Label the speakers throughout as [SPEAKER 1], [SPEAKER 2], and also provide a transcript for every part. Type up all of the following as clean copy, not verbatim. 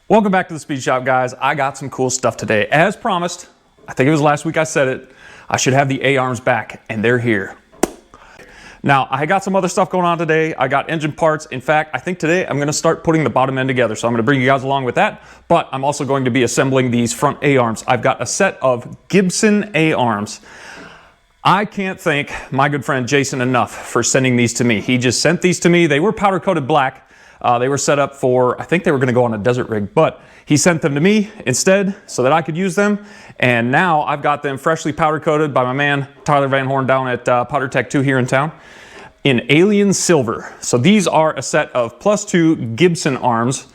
[SPEAKER 1] Welcome back to the Speed Shop, guys. I got some cool stuff today. As promised, I think it was last week I said it, I should have the A-arms back, and they're here. Now, I got some other stuff going on today. I got engine parts. In fact, I think today I'm gonna start putting the bottom end together. So I'm gonna bring you guys along with that, but I'm also going to be assembling these front A-arms. I've got a set of Gibson A-arms. I can't thank my good friend Jason enough for sending these to me. He just sent these to me. They were powder coated black. They were set up for, I think they were gonna go on a desert rig, but he sent them to me instead so that I could use them. And now I've got them freshly powder coated by my man, Tyler Van Horn down at Powder Tech 2 here in town in alien silver. So these are a set of +2 Gibson arms.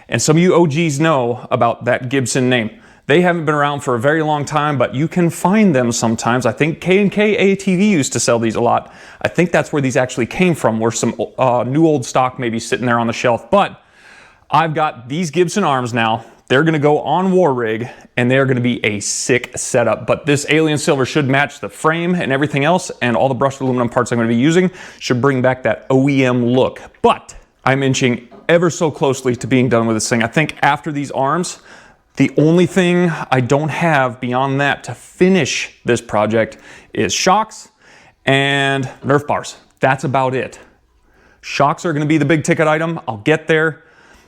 [SPEAKER 1] And some of you OGs know about that Gibson name. They haven't been around for a very long time, but you can find them sometimes. I think K&K ATV used to sell these a lot. I think that's where these actually came from, where some new old stock maybe sitting there on the shelf. But I've got these Gibson arms now. They're gonna go on War Rig, and they're gonna be a sick setup. But this alien silver should match the frame and everything else, and all the brushed aluminum parts I'm gonna be using should bring back that OEM look. But I'm inching ever so closely to being done with this thing. I think after these arms, the only thing I don't have beyond that to finish this project is shocks and Nerf bars. That's about it. Shocks are gonna be the big ticket item. I'll get there.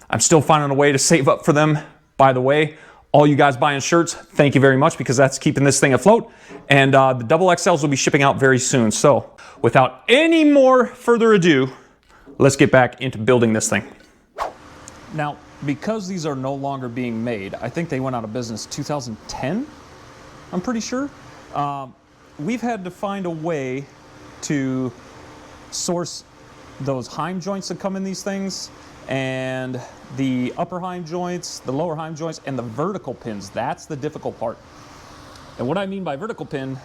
[SPEAKER 1] I'm still finding a way to save up for them. By the way, all you guys buying shirts, thank you very much, because that's keeping this thing afloat. And the double XLs will be shipping out very soon. So without any more further ado, let's get back into building this thing. Now, because these are no longer being made, I think they went out of business 2010, I'm pretty sure. We've had to find a way to source those heim joints that come in these things, and the upper heim joints, the lower heim joints, and the vertical pins. That's the difficult part. And what I mean by vertical pin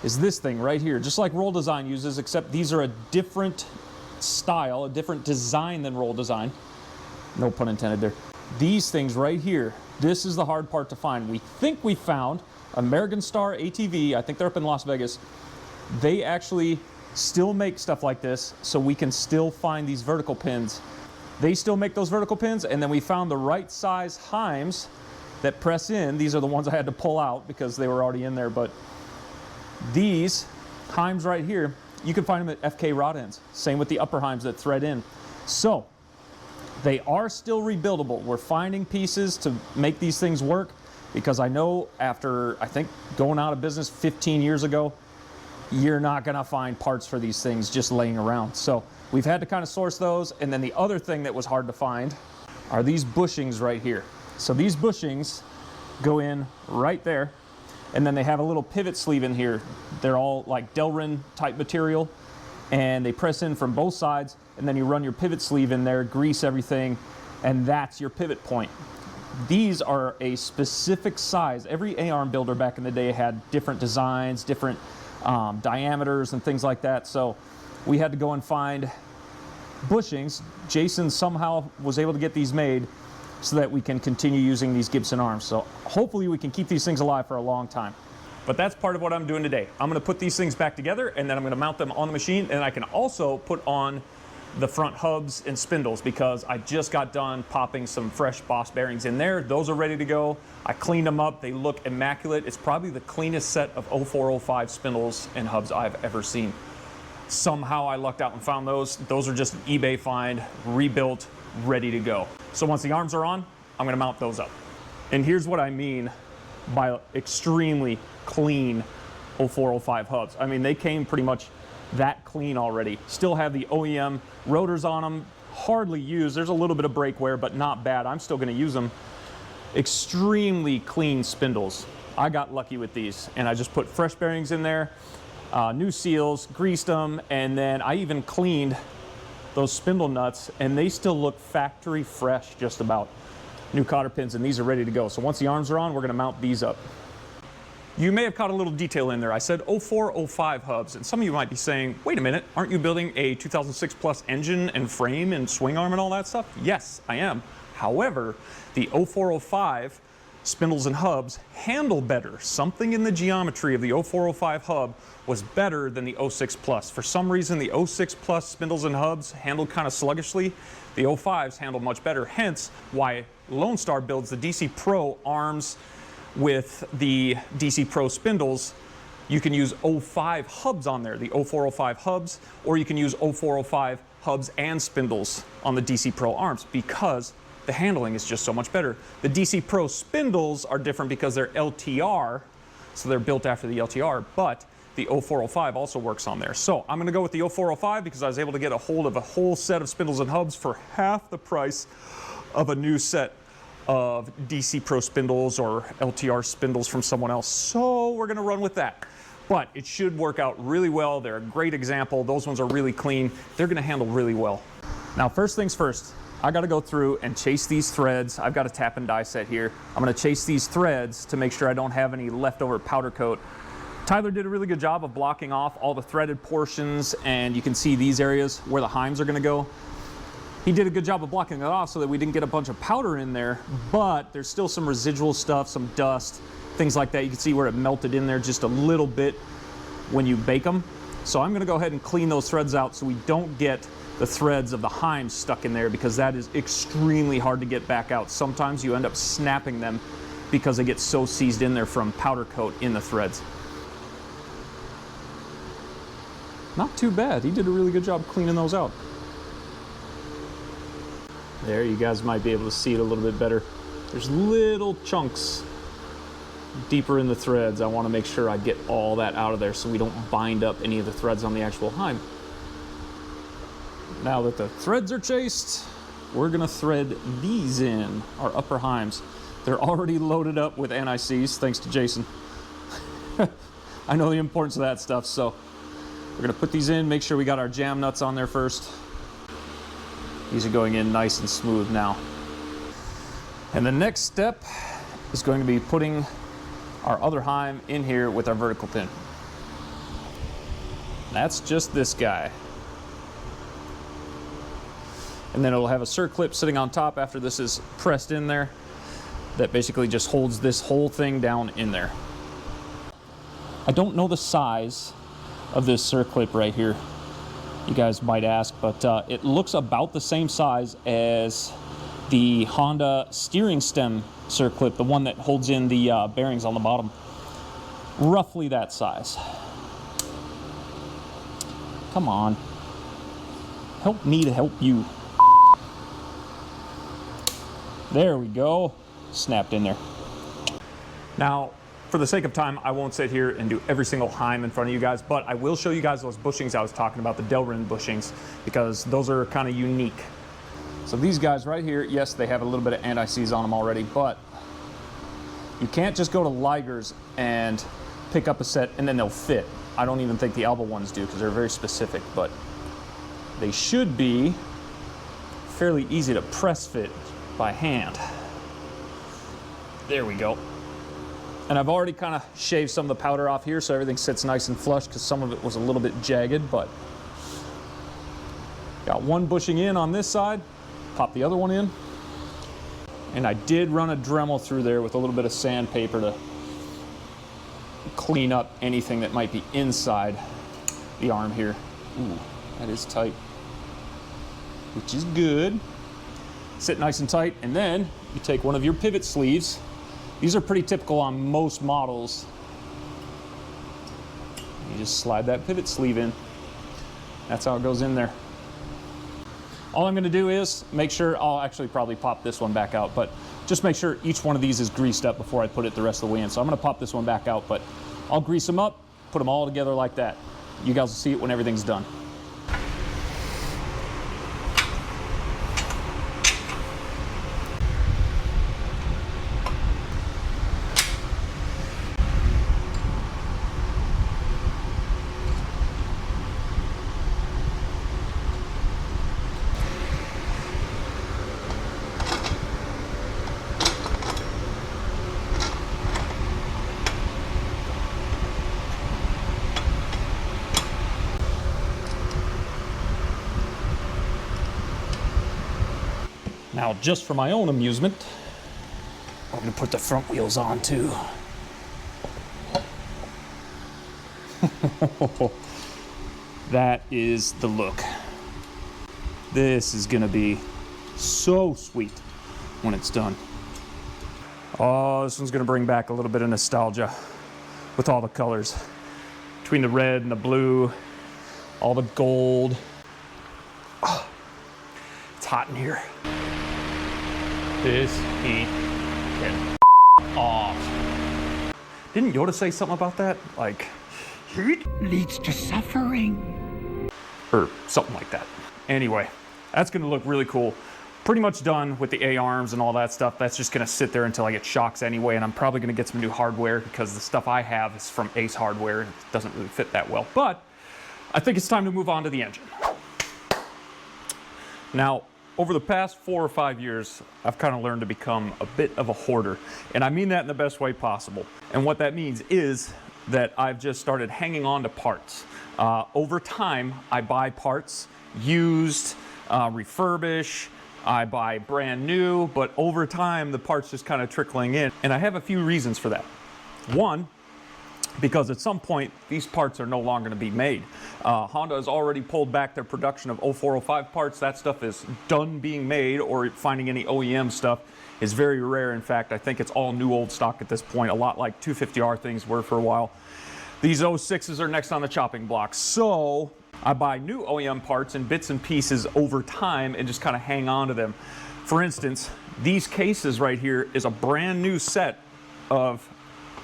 [SPEAKER 1] is this thing right here, just like Roll Design uses, except these are a different style, a different design than Roll Design. No pun intended there. These things right here, this is the hard part to find. We think we found American Star ATV, I think they're up in Las Vegas. They actually still make stuff like this, so we can still find these vertical pins. They still make those vertical pins, and then we found the right size heims that press in. These are the ones I had to pull out because they were already in there, but these heims right here, you can find them at FK rod ends. Same with the upper heims that thread in. So, they are still rebuildable. We're finding pieces to make these things work, because I know after, I think, going out of business 15 years ago, you're not gonna find parts for these things just laying around. So we've had to kind of source those. And then the other thing that was hard to find are these bushings right here. So these bushings go in right there, and then they have a little pivot sleeve in here. They're all like Delrin type material, and they press in from both sides, and then you run your pivot sleeve in there, grease everything, and that's your pivot point. These are a specific size. Every A-arm builder back in the day had different designs, different diameters and things like that. So we had to go and find bushings. Jason somehow was able to get these made so that we can continue using these Gibson arms. So hopefully we can keep these things alive for a long time. But that's part of what I'm doing today. I'm gonna put these things back together, and then I'm gonna mount them on the machine, and I can also put on the front hubs and spindles, because I just got done popping some fresh Boss bearings in there. Those are ready to go. I cleaned them up. They look immaculate. It's probably the cleanest set of 0405 spindles and hubs I've ever seen. Somehow I lucked out and found those. Those are just an eBay find, rebuilt, ready to go. So once the arms are on, I'm gonna mount those up. And here's what I mean by extremely clean 0405 hubs. I mean, they came pretty much that clean already. Still have the OEM rotors on them, hardly used. There's a little bit of brake wear, but not bad. I'm still gonna use them. Extremely clean spindles. I got lucky with these, and I just put fresh bearings in there, new seals, greased them, and then I even cleaned those spindle nuts, and they still look factory fresh, just about. New cotter pins, and these are ready to go. So once the arms are on, we're gonna mount these up. You may have caught a little detail in there. I said 0405 hubs, and some of you might be saying, wait a minute, aren't you building a 2006 plus engine and frame and swing arm and all that stuff? Yes, I am. However, the 0405 spindles and hubs handle better. Something in the geometry of the 0405 hub was better than the 06 Plus. For some reason, the 06 Plus spindles and hubs handled kind of sluggishly. The 05s handled much better, hence why Lone Star builds the DC Pro arms with the DC Pro spindles. You can use 05 hubs on there, the 0405 hubs, or you can use 0405 hubs and spindles on the DC Pro arms because the handling is just so much better. The DC Pro spindles are different because they're LTR, so they're built after the LTR, but the 0405 also works on there. So I'm gonna go with the 0405 because I was able to get a hold of a whole set of spindles and hubs for half the price of a new set of DC Pro spindles or LTR spindles from someone else. So we're gonna run with that. But it should work out really well. They're a great example. Those ones are really clean. They're gonna handle really well. Now, first things first, I gotta go through and chase these threads. I've got a tap and die set here. I'm gonna chase these threads to make sure I don't have any leftover powder coat. Tyler did a really good job of blocking off all the threaded portions, and you can see these areas where the heims are gonna go. He did a good job of blocking it off so that we didn't get a bunch of powder in there, but there's still some residual stuff, some dust, things like that. You can see where it melted in there just a little bit when you bake them. So I'm gonna go ahead and clean those threads out so we don't get the threads of the heims stuck in there, because that is extremely hard to get back out. Sometimes you end up snapping them because they get so seized in there from powder coat in the threads. Not too bad. He did a really good job cleaning those out. There, you guys might be able to see it a little bit better. There's little chunks deeper in the threads. I want to make sure I get all that out of there so we don't bind up any of the threads on the actual heim. Now that the threads are chased, we're gonna thread these in, our upper heims. They're already loaded up with anti-seize, thanks to Jason. I know the importance of that stuff, so we're gonna put these in, make sure we got our jam nuts on there first. These are going in nice and smooth now. And the next step is going to be putting our other heim in here with our vertical pin. That's just this guy. And then it'll have a circlip sitting on top after this is pressed in there that basically just holds this whole thing down in there. I don't know the size of this circlip right here, you guys might ask, but it looks about the same size as the Honda steering stem circlip, the one that holds in the bearings on the bottom. Roughly that size. Come on. Help me to help you. There we go. Snapped in there. Now, for the sake of time, I won't sit here and do every single heim in front of you guys, but I will show you guys those bushings I was talking about, the Delrin bushings, because those are kind of unique. So these guys right here, yes, they have a little bit of anti-seize on them already, but you can't just go to Liger's and pick up a set and then they'll fit. I don't even think the Alba ones do because they're very specific, but they should be fairly easy to press fit by hand. There we go. And I've already kind of shaved some of the powder off here so everything sits nice and flush because some of it was a little bit jagged, but got one bushing in on this side, pop the other one in. And I did run a Dremel through there with a little bit of sandpaper to clean up anything that might be inside the arm here. Ooh, that is tight, which is good. Sit nice and tight, and then you take one of your pivot sleeves. These are pretty typical on most models. You just slide that pivot sleeve in. That's how it goes in there. All I'm gonna do is make sure, I'll actually probably pop this one back out, but just make sure each one of these is greased up before I put it the rest of the way in. So I'm gonna pop this one back out, but I'll grease them up, put them all together like that. You guys will see it when everything's done. Now, just for my own amusement, I'm gonna put the front wheels on too. That is the look. This is gonna be so sweet when it's done. Oh, this one's gonna bring back a little bit of nostalgia with all the colors. Between the red and the blue, all the gold. Oh, it's hot in here. This heat can off. Didn't Yoda say something about that? Like, heat
[SPEAKER 2] leads to suffering.
[SPEAKER 1] Or something like that. Anyway, that's gonna look really cool. Pretty much done with the A-arms and all that stuff. That's just gonna sit there until I get shocks anyway, and I'm probably gonna get some new hardware because the stuff I have is from Ace Hardware and it doesn't really fit that well. But I think it's time to move on to the engine. Now, over the past 4 or 5 years, I've kind of learned to become a bit of a hoarder, and I mean that in the best way possible. And what that means is that I've just started hanging on to parts. Over time, I buy parts, used, refurbish, I buy brand new, but over time, the parts just kind of trickling in. And I have a few reasons for that. One, because at some point, these parts are no longer gonna be made. Honda has already pulled back their production of 0405 parts. That stuff is done being made, or finding any OEM stuff is very rare. In fact, I think it's all new old stock at this point, a lot like 250R things were for a while. These 06s are next on the chopping block. So I buy new OEM parts in bits and pieces over time and just kind of hang on to them. For instance, these cases right here is a brand new set of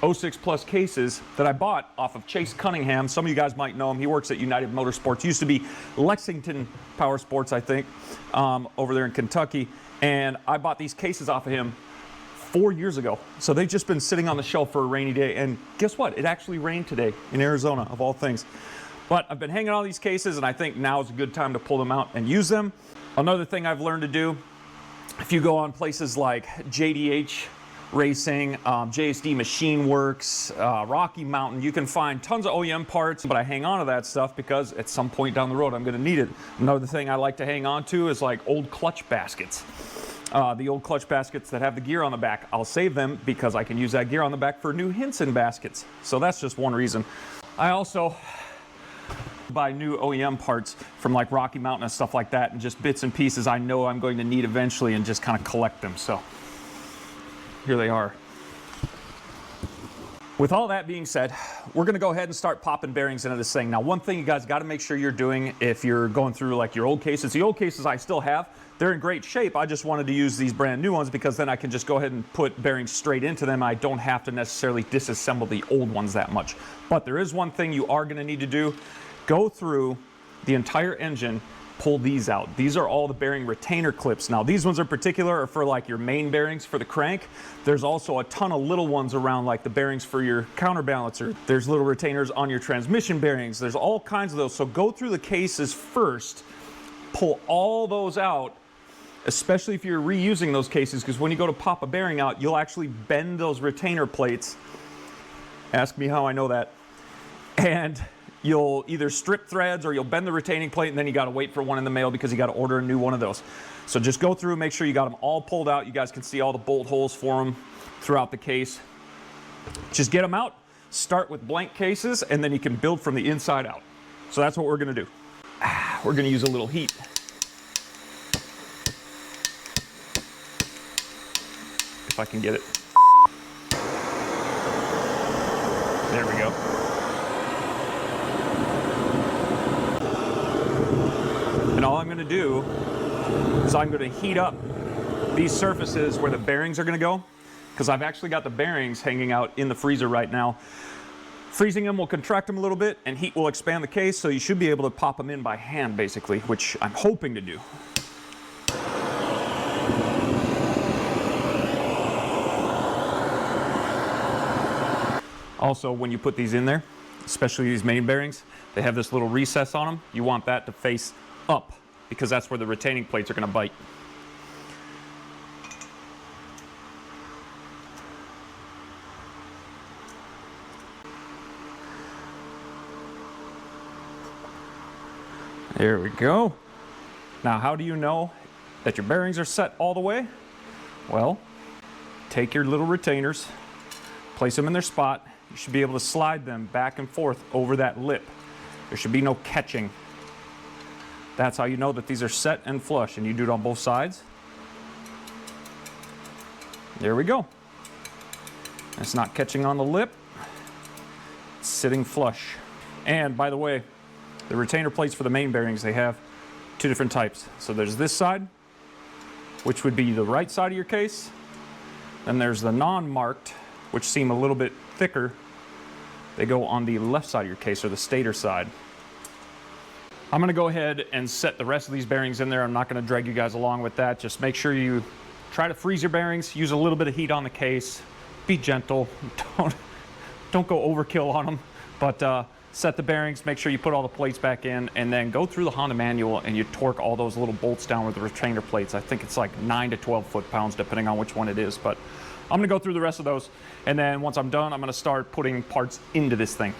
[SPEAKER 1] 06 Plus cases that I bought off of Chase Cunningham. Some of you guys might know him. He works at United Motorsports. Used to be Lexington Power Sports, I think, over there in Kentucky. And I bought these cases off of him 4 years ago. So they've just been sitting on the shelf for a rainy day. And guess what? It actually rained today in Arizona, of all things. But I've been hanging on these cases, and I think now is a good time to pull them out and use them. Another thing I've learned to do, if you go on places like JDH Racing, JSD Machine Works, Rocky Mountain, you can find tons of OEM parts, but I hang on to that stuff because at some point down the road, I'm gonna need it. Another thing I like to hang on to is like old clutch baskets. The old clutch baskets that have the gear on the back, I'll save them because I can use that gear on the back for new Hinson baskets. So that's just one reason. I also buy new OEM parts from like Rocky Mountain and stuff like that, and just bits and pieces I know I'm going to need eventually, and just kind of collect them. So here they are. With all that being said, we're gonna go ahead and start popping bearings into this thing. Now, one thing you guys gotta make sure you're doing if you're going through like your old cases, the old cases I still have, they're in great shape. I just wanted to use these brand new ones because then I can just go ahead and put bearings straight into them. I don't have to necessarily disassemble the old ones that much. But there is one thing you are gonna need to do. Go through the entire engine, pull these out. These are all the bearing retainer clips. Now, these ones in particular are for like your main bearings for the crank. There's also a ton of little ones around, like the bearings for your counterbalancer. There's little retainers on your transmission bearings. There's all kinds of those. So go through the cases first, pull all those out, especially if you're reusing those cases, because when you go to pop a bearing out, you'll actually bend those retainer plates. Ask me how I know that. And you'll either strip threads or you'll bend the retaining plate, and then you got to wait for one in the mail because you got to order a new one of those. So just go through, make sure you got them all pulled out. You guys can see all the bolt holes for them throughout the case. Just get them out, start with blank cases, and then you can build from the inside out. So that's what we're going to do. We're going to use a little heat. If I can get it. There we go. And all I'm going to do is I'm going to heat up these surfaces where the bearings are going to go, because I've actually got the bearings hanging out in the freezer right now. Freezing them will contract them a little bit, and heat will expand the case, so you should be able to pop them in by hand, basically, which I'm hoping to do. Also, when you put these in there, especially these main bearings, they have this little recess on them. You want that to face up, because that's where the retaining plates are going to bite. There we go. Now, how do you know that your bearings are set all the way? Well, take your little retainers, place them in their spot. You should be able to slide them back and forth over that lip. There should be no catching. That's how you know that these are set and flush, and you do it on both sides. There we go. It's not catching on the lip. It's sitting flush. And by the way, the retainer plates for the main bearings, they have two different types. So there's this side, which would be the right side of your case. Then there's the non-marked, which seem a little bit thicker. They go on the left side of your case, or the stator side. I'm gonna go ahead and set the rest of these bearings in there. I'm not gonna drag you guys along with that. Just make sure you try to freeze your bearings, use a little bit of heat on the case, be gentle, don't go overkill on them, but set the bearings, make sure you put all the plates back in, and then go through the Honda manual and you torque all those little bolts down with the retainer plates. I think it's like 9 to 12 foot-pounds depending on which one it is, but I'm gonna go through the rest of those, and then once I'm done, I'm gonna start putting parts into this thing.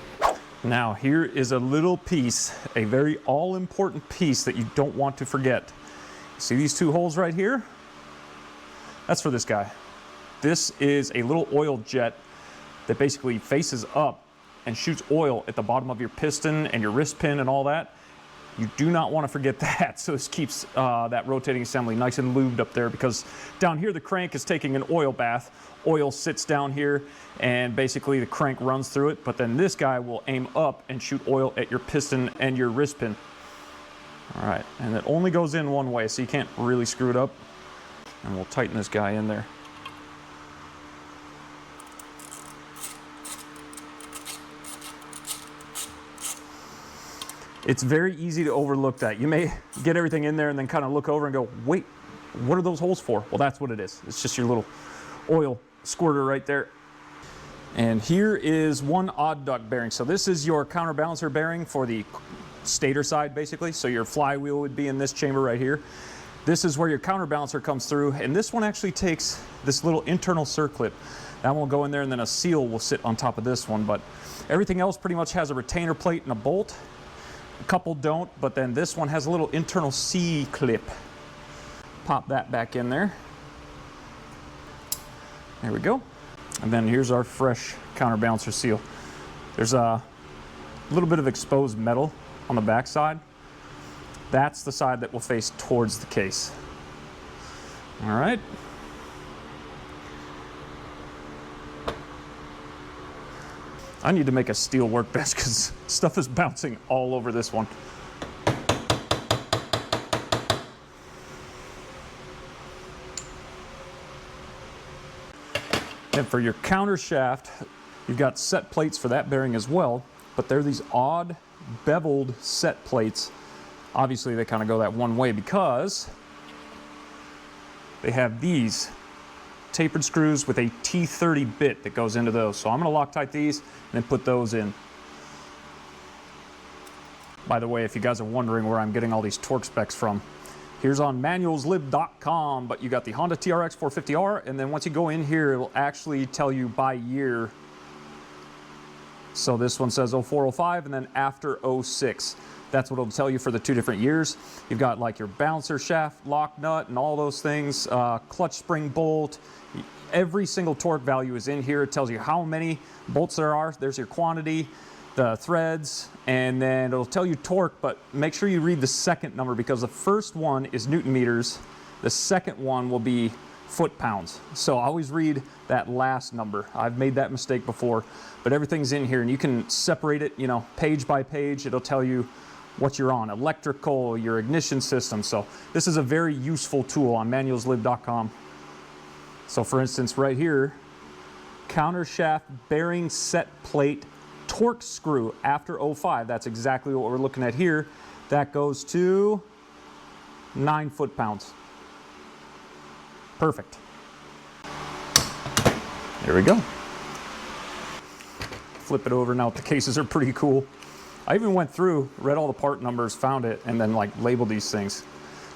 [SPEAKER 1] Now, here is a little piece, a very all-important piece that you don't want to forget. See these two holes right here? That's for this guy. This is a little oil jet that basically faces up and shoots oil at the bottom of your piston and your wrist pin and all that. You do not want to forget that. So this keeps that rotating assembly nice and lubed up there, because down here the crank is taking an oil bath. Oil sits down here and basically the crank runs through it, but then this guy will aim up and shoot oil at your piston and your wrist pin. All right, and it only goes in one way, so you can't really screw it up. And we'll tighten this guy in there. It's very easy to overlook that. You may get everything in there and then kind of look over and go, wait, what are those holes for? Well, that's what it is. It's just your little oil squirter right there. And here is one odd duct bearing. So this is your counterbalancer bearing for the stator side, basically. So your flywheel would be in this chamber right here. This is where your counterbalancer comes through, and this one actually takes this little internal circlip. That one will go in there, and then a seal will sit on top of this one. But everything else pretty much has a retainer plate and a bolt. A couple don't, but then this one has a little internal C-clip. Pop that back in there. There we go. And then here's our fresh counterbalancer seal. There's a little bit of exposed metal on the back side. That's the side that will face towards the case. All right. I need to make a steel workbench because stuff is bouncing all over this one. And for your counter shaft, you've got set plates for that bearing as well, but they're these odd beveled set plates. Obviously they kind of go that one way because they have these tapered screws with a T30 bit that goes into those. So I'm going to Loctite these and then put those in. By the way, if you guys are wondering where I'm getting all these torque specs from, here's on manualslib.com, but you got the Honda TRX 450R, and then once you go in here, it will actually tell you by year. So this one says 0405 and then after 06. That's what it'll tell you for the two different years. You've got like your balancer shaft, lock nut, and all those things, clutch spring bolt. Every single torque value is in here. It tells you how many bolts there are. There's your quantity, the threads, and then it'll tell you torque, but make sure you read the second number because the first one is Newton meters. The second one will be foot-pounds. So always read that last number. I've made that mistake before, but everything's in here and you can separate it, you know, page by page. It'll tell you what you're on, electrical, your ignition system. So this is a very useful tool on manualslib.com. So for instance, right here, counter shaft bearing set plate torque screw after 05. That's exactly what we're looking at here. That goes to 9 foot-pounds. Perfect. There we go. Flip it over. Now the cases are pretty cool. I even went through, read all the part numbers, found it, and then like labeled these things.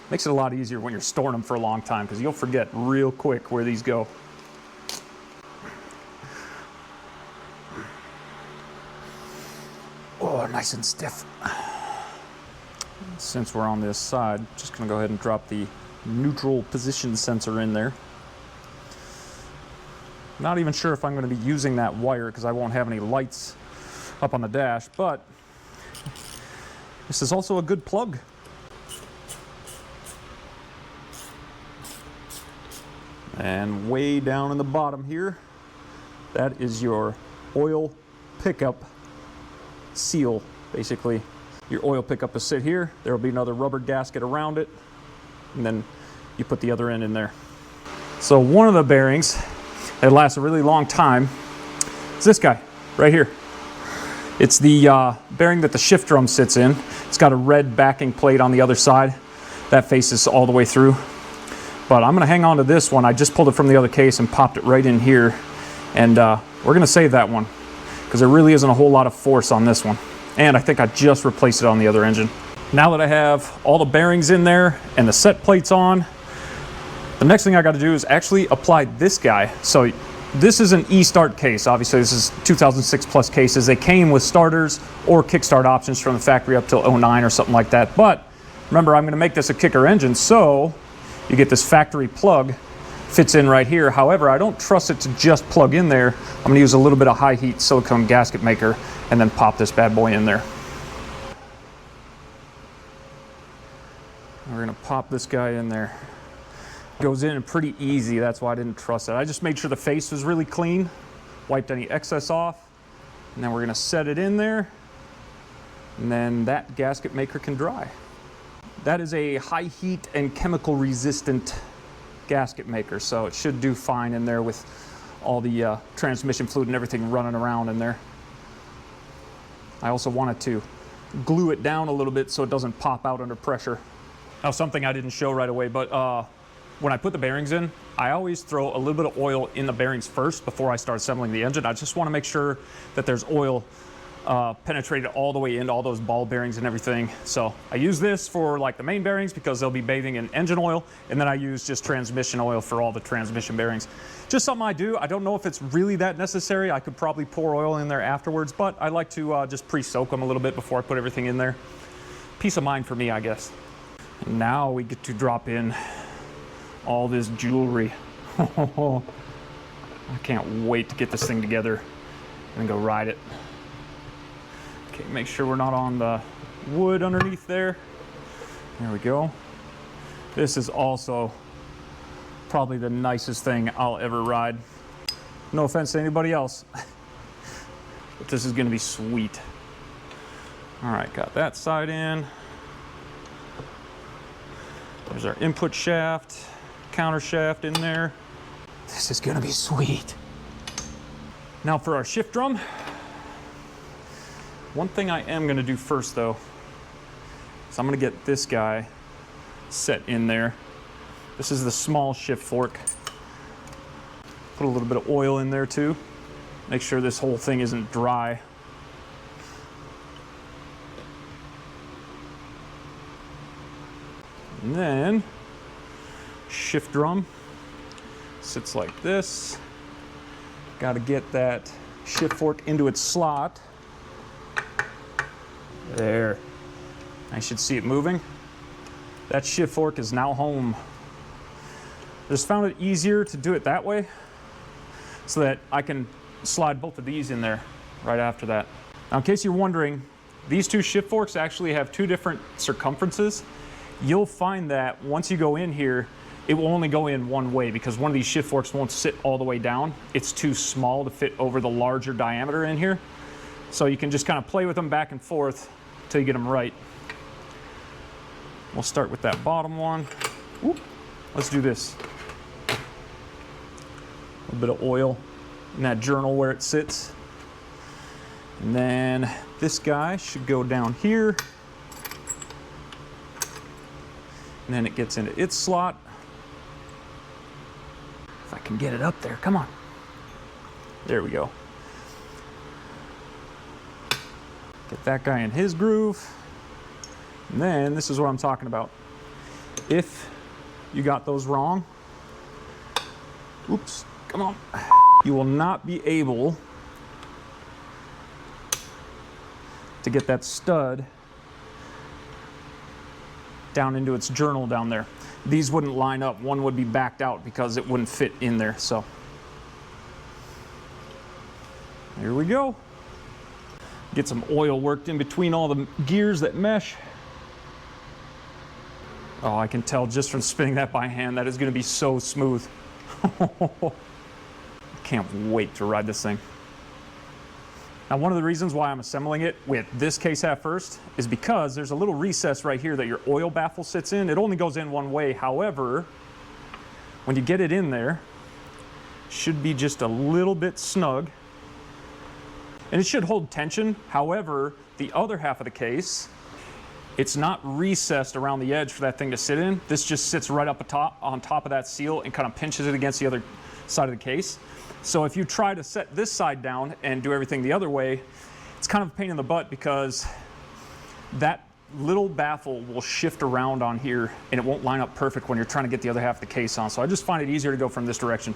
[SPEAKER 1] Makes it a lot easier when you're storing them for a long time because you'll forget real quick where these go. Oh, nice and stiff. Since we're on this side, just gonna go ahead and drop the neutral position sensor in there. Not even sure if I'm going to be using that wire because I won't have any lights up on the dash, but this is also a good plug. And way down in the bottom here, that is your oil pickup seal. Basically, your oil pickup will sit here. There will be another rubber gasket around it, and then you put the other end in there. So one of the bearings that lasts a really long time is this guy right here. It's the bearing that the shift drum sits in. It's got a red backing plate on the other side that faces all the way through. But I'm going to hang on to this one. I just pulled it from the other case and popped it right in here. And we're going to save that one because there really isn't a whole lot of force on this one. And I think I just replaced it on the other engine. Now that I have all the bearings in there and the set plates on, the next thing I got to do is actually apply this guy. So this is an e-start case. Obviously, this is 2006 plus cases. They came with starters or kickstart options from the factory up till 09 or something like that. But remember, I'm going to make this a kicker engine, so you get this factory plug, fits in right here. However, I don't trust it to just plug in there. I'm going to use a little bit of high heat silicone gasket maker and then pop this bad boy in there. We're going to pop this guy in there. Goes in pretty easy, that's why I didn't trust it. I just made sure the face was really clean, wiped any excess off, and then we're going to set it in there, and then that gasket maker can dry. That is a high heat and chemical resistant gasket maker, so it should do fine in there with all the transmission fluid and everything running around in there. I also wanted to glue it down a little bit so it doesn't pop out under pressure. Now, something I didn't show right away, but when I put the bearings in, I always throw a little bit of oil in the bearings first before I start assembling the engine. I just want to make sure that there's oil penetrated all the way into all those ball bearings and everything. So I use this for like the main bearings because they'll be bathing in engine oil, and then I use just transmission oil for all the transmission bearings. Just something I do. I don't know if it's really that necessary. I could probably pour oil in there afterwards, but I like to just pre-soak them a little bit before I put everything in there. Peace of mind for me, I guess. And now we get to drop in all this jewelry. I can't wait to get this thing together and go ride it. Okay, make sure we're not on the wood underneath there. There we go. This is also probably the nicest thing I'll ever ride. No offense to anybody else, but this is gonna be sweet. All right, got that side in. There's our input shaft, counter shaft in there. This is gonna be sweet. Now for our shift drum. One thing I am gonna do first though, is I'm gonna get this guy set in there. This is the small shift fork. Put a little bit of oil in there too. Make sure this whole thing isn't dry. And then, shift drum sits like this. Got to get that shift fork into its slot. There. I should see it moving. That shift fork is now home. Just found it easier to do it that way so that I can slide both of these in there right after that. Now, in case you're wondering, these two shift forks actually have two different circumferences. You'll find that once you go in here, it will only go in one way because one of these shift forks won't sit all the way down. It's too small to fit over the larger diameter in here. So you can just kind of play with them back and forth until you get them right. We'll start with that bottom one. Ooh, let's do this. A little bit of oil in that journal where it sits. And then this guy should go down here. And then it gets into its slot. If I can get it up there, come on. There we go. Get that guy in his groove. And then this is what I'm talking about. If you got those wrong, oops, come on. You will not be able to get that stud down into its journal down there. These wouldn't line up. One would be backed out because it wouldn't fit in there. So Here we go. Get some oil worked in between all the gears that mesh. Oh, I can tell just from spinning that by hand that is going to be so smooth. Can't wait to ride this thing. Now, one of the reasons why I'm assembling it with this case half first is because there's a little recess right here that your oil baffle sits in. It only goes in one way. However, when you get it in there, it should be just a little bit snug. And it should hold tension. However, the other half of the case, it's not recessed around the edge for that thing to sit in. This just sits right up on top of that seal and kind of pinches it against the other side of the case. So if you try to set this side down and do everything the other way, it's kind of a pain in the butt because that little baffle will shift around on here and it won't line up perfect when you're trying to get the other half of the case on. So I just find it easier to go from this direction.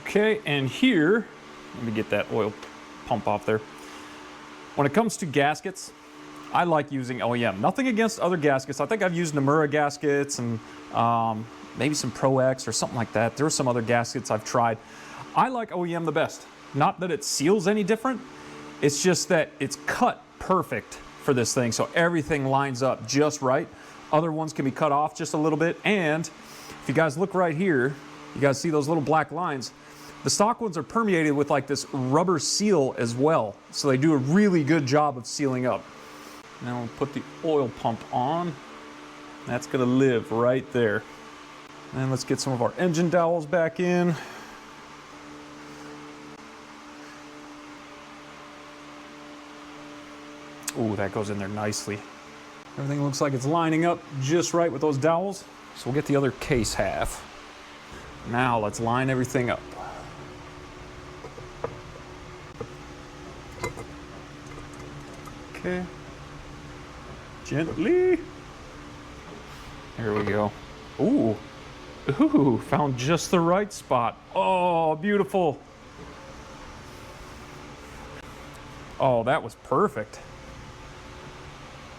[SPEAKER 1] Okay, and here, let me get that oil pump off there. When it comes to gaskets, I like using OEM. Nothing against other gaskets. I think I've used Nomura gaskets and maybe some Pro X or something like that. There are some other gaskets I've tried. I like OEM the best. Not that it seals any different. It's just that it's cut perfect for this thing. So everything lines up just right. Other ones can be cut off just a little bit. And if you guys look right here, you guys see those little black lines. The stock ones are permeated with like this rubber seal as well. So they do a really good job of sealing up. Now we'll put the oil pump on. That's gonna live right there. And let's get some of our engine dowels back in. Ooh, that goes in there nicely. Everything looks like it's lining up just right with those dowels. So we'll get the other case half. Now let's line everything up. Okay. Gently. There we go. Ooh. Ooh, found just the right spot. Oh, beautiful. Oh, that was perfect.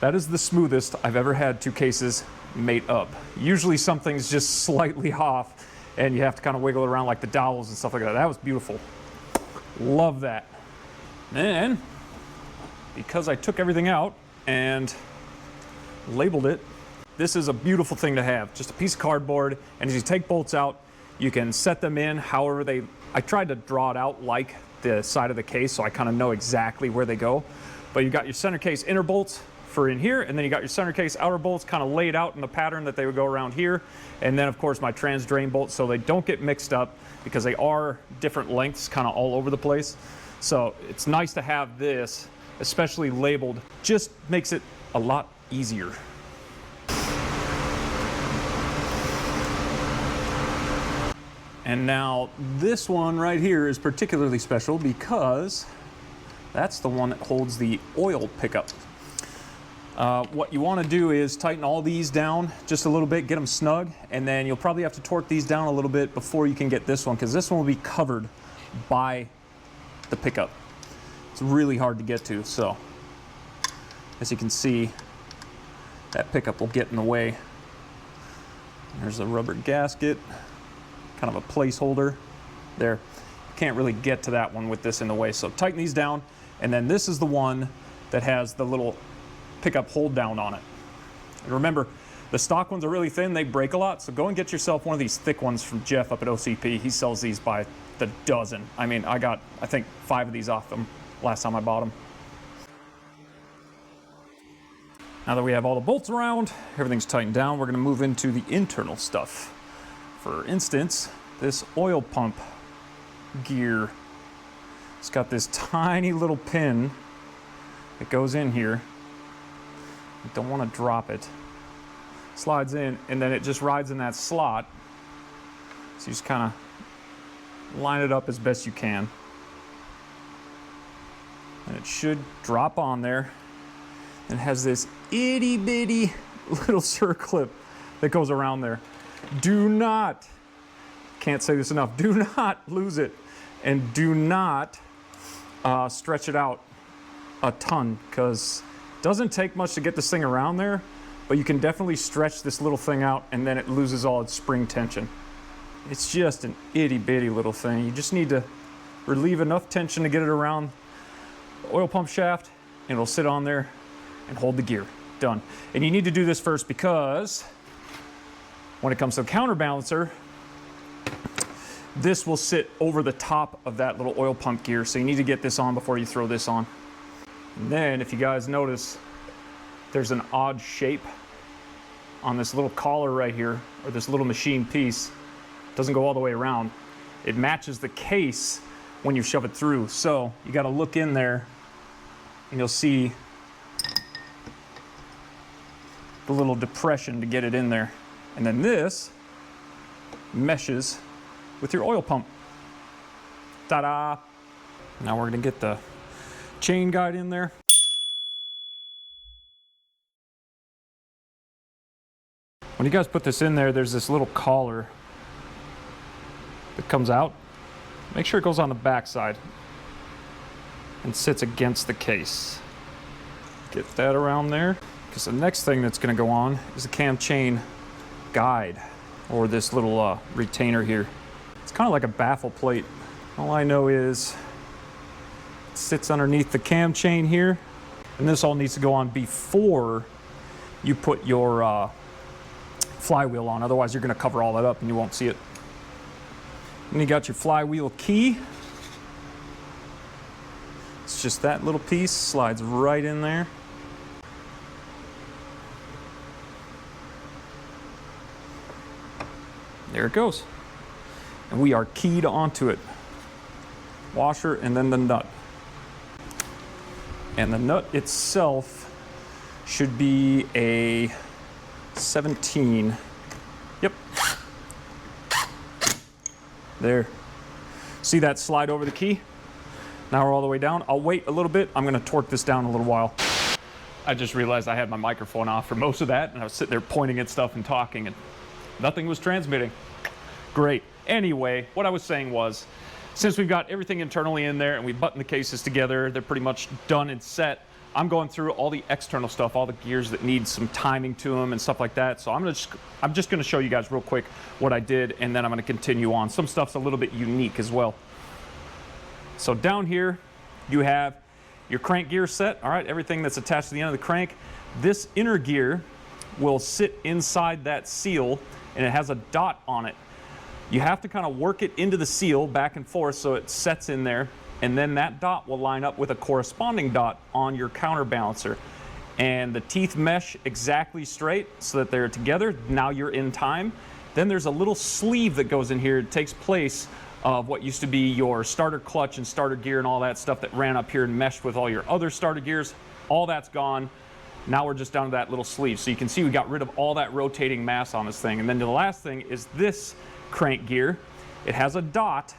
[SPEAKER 1] That is the smoothest I've ever had two cases mate up. Usually something's just slightly off and you have to kind of wiggle it around like the dowels and stuff like that. That was beautiful. Love that. And because I took everything out and labeled it, this is a beautiful thing to have. Just a piece of cardboard, and as you take bolts out, you can set them in however I tried to draw it out like the side of the case so I kind of know exactly where they go. But you got your center case inner bolts for in here, and then you got your center case outer bolts kind of laid out in the pattern that they would go around here. And then of course my trans drain bolts so they don't get mixed up because they are different lengths kind of all over the place. So it's nice to have this, especially labeled, just makes it a lot easier. And now this one right here is particularly special because that's the one that holds the oil pickup. What you want to do is tighten all these down just a little bit, get them snug, and then you'll probably have to torque these down a little bit before you can get this one because this one will be covered by the pickup. It's really hard to get to, so as you can see, that pickup will get in the way. There's a rubber gasket, kind of a placeholder there. Can't really get to that one with this in the way, so tighten these down, and then this is the one that has the little pickup hold down on it. And remember, the stock ones are really thin, they break a lot, so go and get yourself one of these thick ones from Jeff up at OCP. He sells these by the dozen. I mean, I got, I think, 5 of these off them last time I bought them. Now that we have all the bolts around, everything's tightened down, we're gonna move into the internal stuff. For instance, this oil pump gear. It's got this tiny little pin that goes in here. You don't want to drop it. Slides in, and then it just rides in that slot. So you just kind of line it up as best you can. And it should drop on there. And it has this itty bitty little circlip that goes around there. Do not, can't say this enough, do not lose it. And do not stretch it out a ton, because it doesn't take much to get this thing around there, but you can definitely stretch this little thing out and then it loses all its spring tension. It's just an itty bitty little thing. You just need to relieve enough tension to get it around the oil pump shaft, and it'll sit on there and hold the gear. Done. And you need to do this first because when it comes to a counterbalancer, this will sit over the top of that little oil pump gear. So you need to get this on before you throw this on. And then if you guys notice, there's an odd shape on this little collar right here, or this little machine piece. It doesn't go all the way around. It matches the case when you shove it through. So you got to look in there and you'll see the little depression to get it in there. And then this meshes with your oil pump. Ta-da! Now we're gonna get the chain guide in there. When you guys put this in there, there's this little collar that comes out. Make sure it goes on the back side and sits against the case. Get that around there, because the next thing that's gonna go on is the cam chain guide, or this little retainer here. It's kind of like a baffle plate. All I know is it sits underneath the cam chain here, and this all needs to go on before you put your flywheel on. Otherwise, you're going to cover all that up and you won't see it. And you got your flywheel key. It's just that little piece, slides right in there. There it goes. And we are keyed onto it. Washer and then the nut. And the nut itself should be a 17. Yep. There. See that slide over the key? Now we're all the way down. I'll wait a little bit. I'm going to torque this down a little while. I just realized I had my microphone off for most of that, and I was sitting there pointing at stuff and talking, and nothing was transmitting. Great. Anyway, what I was saying was, since we've got everything internally in there and we button the cases together, they're pretty much done and set. I'm going through all the external stuff, all the gears that need some timing to them and stuff like that. So I'm just going to show you guys real quick what I did, and then I'm going to continue on. Some stuff's a little bit unique as well. So down here, you have your crank gear set. All right, everything that's attached to the end of the crank. This inner gear will sit inside that seal, and it has a dot on it. You have to kind of work it into the seal back and forth so it sets in there, and then that dot will line up with a corresponding dot on your counterbalancer. And the teeth mesh exactly straight so that they're together. Now you're in time. Then there's a little sleeve that goes in here. It takes place of what used to be your starter clutch and starter gear and all that stuff that ran up here and meshed with all your other starter gears. All that's gone. Now we're just down to that little sleeve. So you can see we got rid of all that rotating mass on this thing. And then the last thing is this crank gear. It has a dot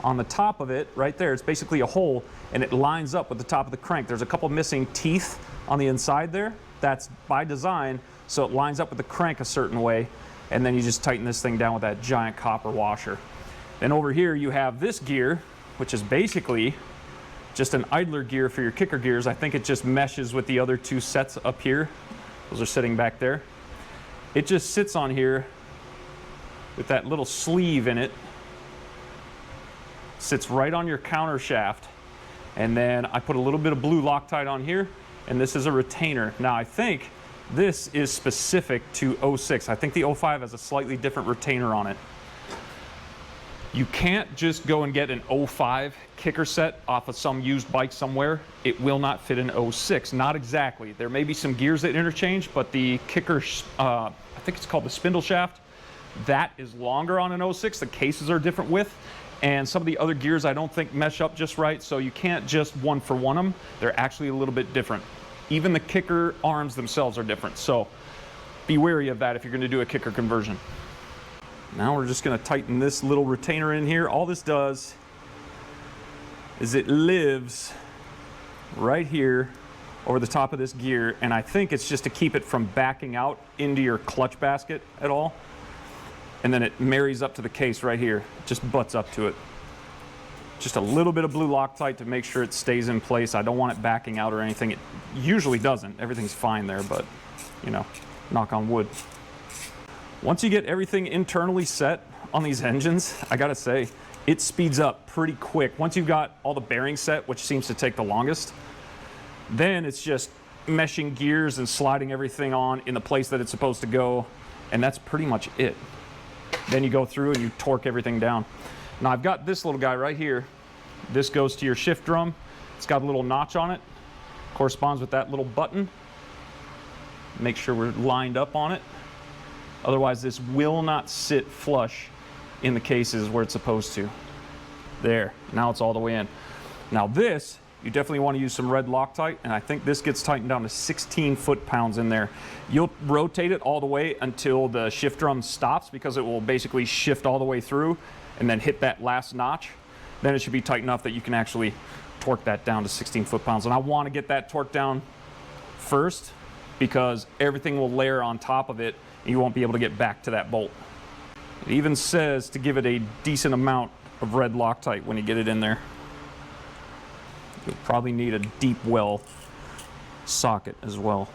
[SPEAKER 1] on the top of it right there. It's basically a hole, and it lines up with the top of the crank. There's a couple missing teeth on the inside there. That's by design, so it lines up with the crank a certain way, and then you just tighten this thing down with that giant copper washer. Then over here you have this gear, which is basically just an idler gear for your kicker gears. I think it just meshes with the other two sets up here. Those are sitting back there. It just sits on here with that little sleeve in it. Sits right on your counter shaft. And then I put a little bit of blue Loctite on here, and this is a retainer. Now I think this is specific to 06. I think the 05 has a slightly different retainer on it. You can't just go and get an 05 kicker set off of some used bike somewhere. It will not fit in 06, not exactly. There may be some gears that interchange, but the kicker, I think it's called the spindle shaft, that is longer on an 06. The cases are different width, and some of the other gears I don't think mesh up just right, so you can't just one for one them. They're actually a little bit different. Even the kicker arms themselves are different, so be wary of that if you're going to do a kicker conversion. Now we're just going to tighten this little retainer in here. All this does is it lives right here over the top of this gear, and I think it's just to keep it from backing out into your clutch basket at all. And then it marries up to the case right here, just butts up to it. Just a little bit of blue Loctite to make sure it stays in place. I don't want it backing out or anything. It usually doesn't. Everything's fine there, but you know, knock on wood. Once you get everything internally set on these engines, I gotta say, it speeds up pretty quick. Once you've got all the bearings set, which seems to take the longest, then it's just meshing gears and sliding everything on in the place that it's supposed to go, and that's pretty much it. Then you go through and you torque everything down. Now I've got this little guy right here. This goes to your shift drum. It's got a little notch on it, corresponds with that little button. Make sure we're lined up on it. Otherwise this will not sit flush in the cases where it's supposed to. There, now it's all the way in. Now this, you definitely want to use some red Loctite, and I think this gets tightened down to 16 foot-pounds in there. You'll rotate it all the way until the shift drum stops, because it will basically shift all the way through and then hit that last notch. Then it should be tight enough that you can actually torque that down to 16 foot-pounds. And I want to get that torqued down first, because everything will layer on top of it and you won't be able to get back to that bolt. It even says to give it a decent amount of red Loctite when you get it in there. You'll probably need a deep well socket as well.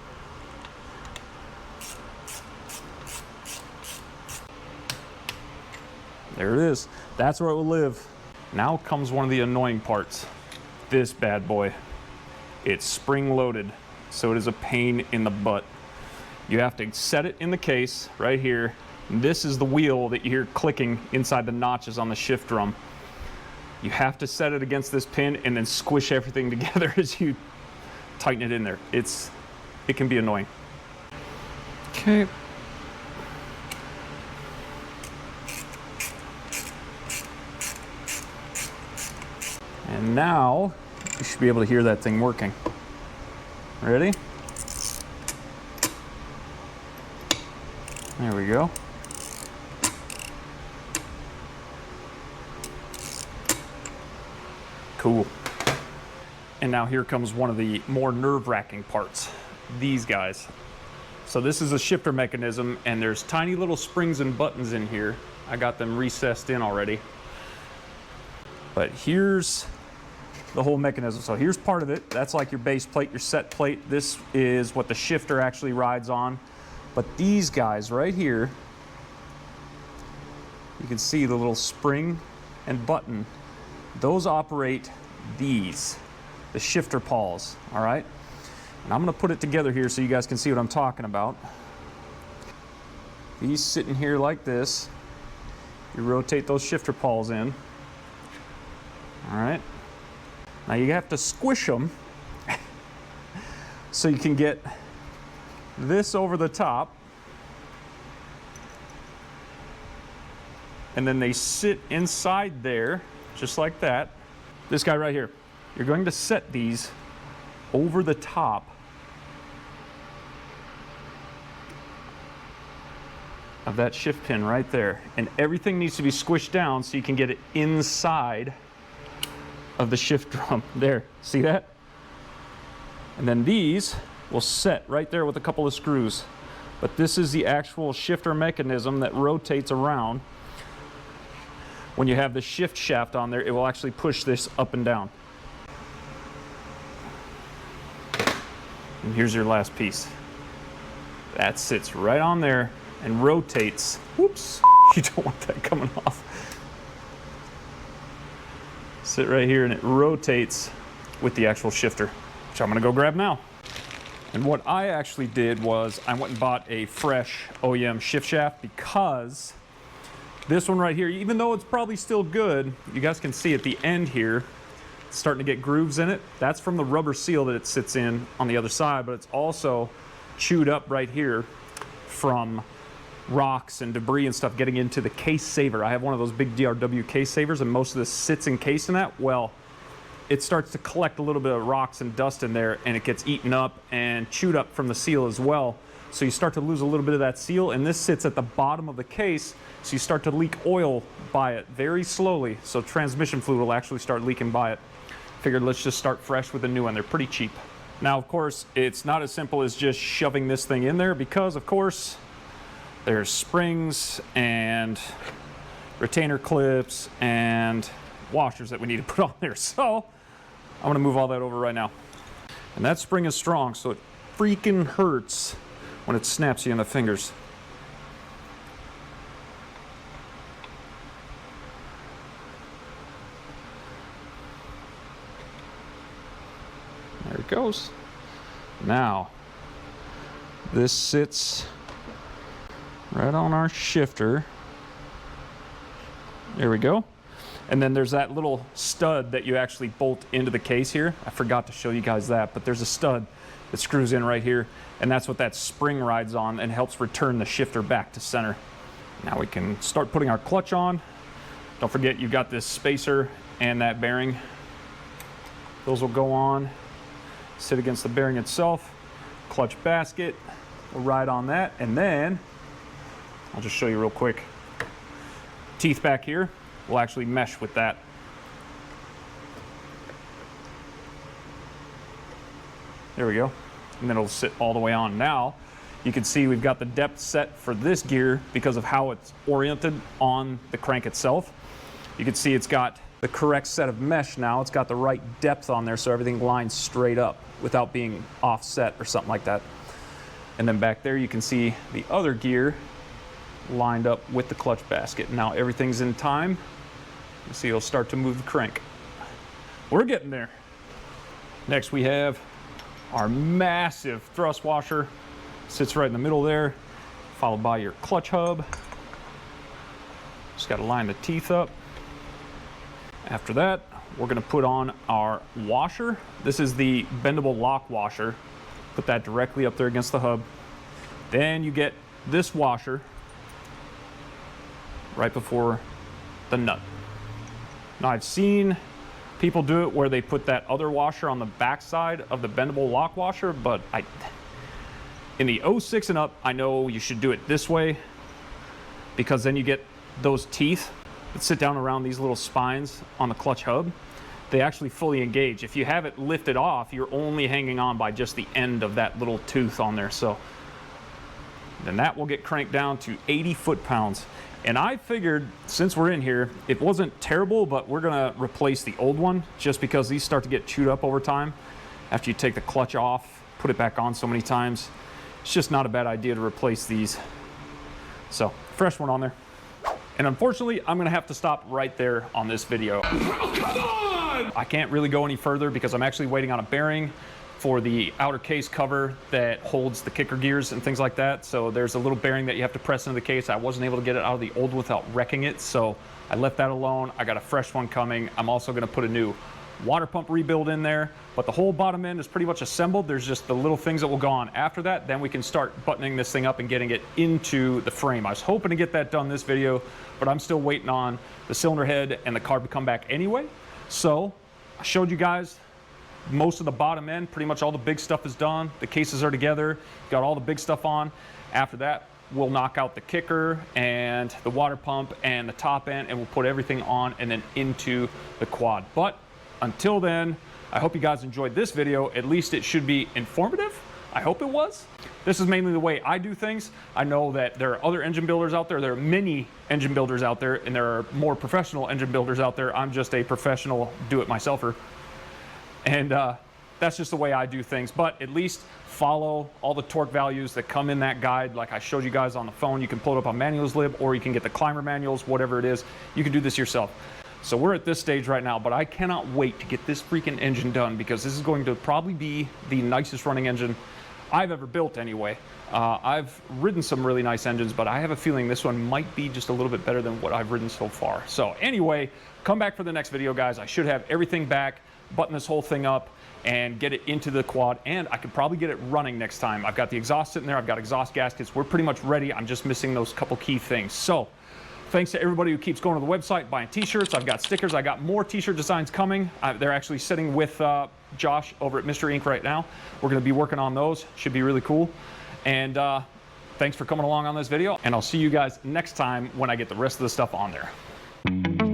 [SPEAKER 1] There it is. That's where it will live. Now comes one of the annoying parts. This bad boy. It's spring loaded, so it is a pain in the butt. You have to set it in the case right here. This is the wheel that you hear clicking inside the notches on the shift drum. You have to set it against this pin and then squish everything together as you tighten it in there. It can be annoying. Okay. And now you should be able to hear that thing working. Ready? There we go. Cool. And now here comes one of the more nerve-wracking parts. These guys. So this is a shifter mechanism, and there's tiny little springs and buttons in here. I got them recessed in already. But here's the whole mechanism. So here's part of it. That's like your base plate, your set plate. This is what the shifter actually rides on. But these guys right here, you can see the little spring and button. Those operate these, the shifter pawls, all right? And I'm gonna put it together here so you guys can see what I'm talking about. These sitting here like this, you rotate those shifter pawls in, all right? Now you have to squish them so you can get this over the top, and then they sit inside there, just like that. This guy right here, you're going to set these over the top of that shift pin right there. And everything needs to be squished down so you can get it inside of the shift drum. There, see that? And then these will set right there with a couple of screws. But this is the actual shifter mechanism that rotates around. When you have the shift shaft on there, it will actually push this up and down. And here's your last piece. That sits right on there and rotates. Whoops, you don't want that coming off. Sit right here and it rotates with the actual shifter, which I'm gonna go grab now. And what I actually did was I went and bought a fresh OEM shift shaft, because this one right here, even though it's probably still good, you guys can see at the end here, it's starting to get grooves in it. That's from the rubber seal that it sits in on the other side, but it's also chewed up right here from rocks and debris and stuff getting into the case saver. I have one of those big DRW case savers, and most of this sits encased in that. Well, it starts to collect a little bit of rocks and dust in there, and it gets eaten up and chewed up from the seal as well. So you start to lose a little bit of that seal, and this sits at the bottom of the case, so you start to leak oil by it very slowly. So transmission fluid will actually start leaking by it. Figured let's just start fresh with a new one. They're pretty cheap. Now, of course, it's not as simple as just shoving this thing in there, because, of course, there's springs and retainer clips and washers that we need to put on there. So I'm gonna move all that over right now. And that spring is strong, so it freaking hurts when it snaps you in the fingers. goes. Now, this sits right on our shifter. There we go. And then there's that little stud that you actually bolt into the case here. I forgot to show you guys that, but there's a stud that screws in right here, and that's what that spring rides on and helps return the shifter back to center. Now we can start putting our clutch on. Don't forget you got this spacer and that bearing. Those will go on, sit against the bearing itself. Clutch basket will ride on that, and then I'll just show you real quick. Teeth back here will actually mesh with that. There we go. And then it'll sit all the way on. Now, you can see we've got the depth set for this gear because of how it's oriented on the crank itself. You can see it's got the correct set of mesh now. It's got the right depth on there so everything lines straight up without being offset or something like that. And then back there you can see the other gear lined up with the clutch basket. Now everything's in time. You see it'll start to move the crank. We're getting there. Next we have our massive thrust washer. Sits right in the middle there, followed by your clutch hub. Just got to line the teeth up. After that, we're going to put on our washer. This is the bendable lock washer. Put that directly up there against the hub. Then you get this washer right before the nut. Now I've seen people do it where they put that other washer on the back side of the bendable lock washer, but in the 06 and up, I know you should do it this way because then you get those teeth that sit down around these little spines on the clutch hub. They actually fully engage. If you have it lifted off, you're only hanging on by just the end of that little tooth on there. So then that will get cranked down to 80 foot-pounds. And I figured, since we're in here, it wasn't terrible, but we're gonna replace the old one just because these start to get chewed up over time. After you take the clutch off, put it back on so many times, it's just not a bad idea to replace these. So, fresh one on there. And unfortunately, I'm gonna have to stop right there on this video.
[SPEAKER 2] Oh, come on!
[SPEAKER 1] I can't really go any further because I'm actually waiting on a bearing for the outer case cover that holds the kicker gears and things like that. So there's a little bearing that you have to press into the case. I wasn't able to get it out of the old without wrecking it, so I left that alone. I got a fresh one coming. I'm also gonna put a new water pump rebuild in there, but the whole bottom end is pretty much assembled. There's just the little things that will go on after that. Then we can start buttoning this thing up and getting it into the frame. I was hoping to get that done this video, but I'm still waiting on the cylinder head and the carb to come back anyway. So I showed you guys most of the bottom end. Pretty much all the big stuff is done. The cases are together, got all the big stuff on. After that, we'll knock out the kicker and the water pump and the top end, and we'll put everything on and then into the quad. But until then, I hope you guys enjoyed this video. At least it should be informative. I hope it was. This is mainly the way I do things. I know that there are other engine builders out there. There are many engine builders out there, and there are more professional engine builders out there. I'm just a professional do-it-myselfer. And that's just the way I do things. But at least follow all the torque values that come in that guide. Like I showed you guys on the phone, you can pull it up on Manual's Lib, or you can get the climber manuals, whatever it is. You can do this yourself. So we're at this stage right now, but I cannot wait to get this freaking engine done because this is going to probably be the nicest running engine I've ever built anyway. I've ridden some really nice engines, but I have a feeling this one might be just a little bit better than what I've ridden so far. So anyway, come back for the next video, guys. I should have everything back, button this whole thing up, and get it into the quad, and I could probably get it running next time. I've got the exhaust sitting there, I've got exhaust gaskets, we're pretty much ready. I'm just missing those couple key things. So thanks to everybody who keeps going to the website, buying t-shirts. I've got stickers, I got more t-shirt designs coming. They're actually sitting with Josh over at Mr. Ink right now. We're gonna be working on those, should be really cool. And thanks for coming along on this video, and I'll see you guys next time when I get the rest of the stuff on there.